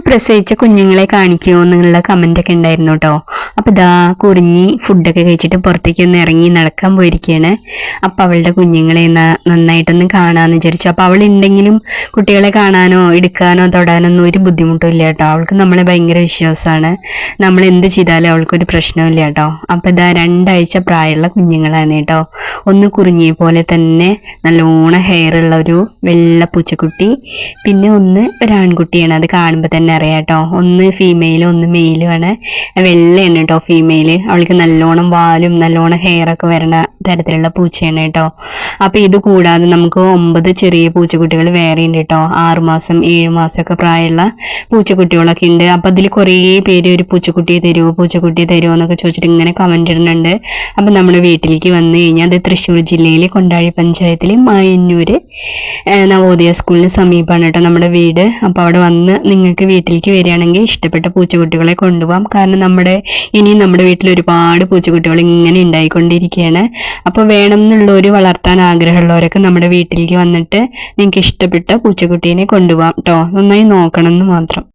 പ്രസവിച്ച കുഞ്ഞുങ്ങളെ കാണിക്കുമോ എന്നുള്ള കമന്റ് ഒക്കെ ഉണ്ടായിരുന്നു കേട്ടോ. അപ്പോൾ ഇതാ കുറിഞ്ഞി ഫുഡൊക്കെ കഴിച്ചിട്ട് പുറത്തേക്ക് ഒന്ന് ഇറങ്ങി നടക്കാൻ പോയിരിക്കുകയാണ്. അപ്പോൾ അവളുടെ കുഞ്ഞുങ്ങളെ നന്നായിട്ടൊന്ന് കാണാമെന്ന് വിചാരിച്ചു. അപ്പോൾ അവൾ ഉണ്ടെങ്കിലും കുട്ടികളെ കാണാനോ എടുക്കാനോ തൊടാനൊന്നും ഒരു ബുദ്ധിമുട്ടും ഇല്ല കേട്ടോ. അവൾക്ക് നമ്മളെ ഭയങ്കര വിശ്വാസമാണ്. നമ്മൾ എന്ത് ചെയ്താലും അവൾക്കൊരു പ്രശ്നമില്ല കേട്ടോ. അപ്പോൾ ഇതാ 2 ആഴ്ച പ്രായമുള്ള കുഞ്ഞുങ്ങളാണ് കേട്ടോ. ഒന്ന് കുറിഞ്ഞിയെ പോലെ തന്നെ നല്ലോണം ഹെയർ ഉള്ള ഒരു വെള്ള പൂച്ചക്കുട്ടി, പിന്നെ ഒന്ന് ഒരു ആൺകുട്ടിയാണ്. അത് കാണുമ്പോൾ തന്നെ അറിയാം കേട്ടോ. ഒന്ന് ഫീമെയിലും ഒന്ന് മെയിലും ആണ്. വെള്ളയാണ് കേട്ടോ ഫീമെയിൽ. അവൾക്ക് നല്ലോണം വാലും നല്ലോണം ഹെയറൊക്കെ വരണ തരത്തിലുള്ള പൂച്ചയാണ് കേട്ടോ. അപ്പോൾ ഇത് കൂടാതെ നമുക്ക് 9 ചെറിയ പൂച്ചക്കുട്ടികൾ വേറെ ഉണ്ട് കേട്ടോ. 6 മാസം 7 മാസമൊക്കെ പ്രായമുള്ള പൂച്ചക്കുട്ടികളൊക്കെ ഉണ്ട്. അപ്പോൾ അതിൽ കുറേ പേര് ഒരു പൂച്ചക്കുട്ടിയെ തരുമോ എന്നൊക്കെ ചോദിച്ചിട്ട് ഇങ്ങനെ കമന്റ് ഇടുന്നുണ്ട്. അപ്പം നമ്മുടെ വീട്ടിലേക്ക് വന്നു കഴിഞ്ഞാൽ അത് തൃശ്ശൂർ ജില്ലയിൽ കൊണ്ടാഴി പഞ്ചായത്തിൽ മായന്നൂർ നവോദയ സ്കൂളിന് സമീപമാണ് കേട്ടോ നമ്മുടെ വീട്. അപ്പോൾ അവിടെ വന്ന് നിങ്ങൾക്ക് വീട്ടിലേക്ക് വരികയാണെങ്കിൽ ഇഷ്ടപ്പെട്ട പൂച്ചക്കുട്ടികളെ കൊണ്ടുപോകാം. കാരണം ഇനിയും നമ്മുടെ വീട്ടിൽ ഒരുപാട് പൂച്ചക്കുട്ടികൾ ഇങ്ങനെ ഉണ്ടായിക്കൊണ്ടിരിക്കുകയാണ്. അപ്പോൾ വേണം എന്നുള്ളവർ, വളർത്താൻ ആഗ്രഹമുള്ളവരൊക്കെ നമ്മുടെ വീട്ടിലേക്ക് വന്നിട്ട് നിങ്ങൾക്ക് ഇഷ്ടപ്പെട്ട പൂച്ചക്കുട്ടീനെ കൊണ്ടുപോകാം കേട്ടോ. നന്നായി നോക്കണം എന്ന് മാത്രം.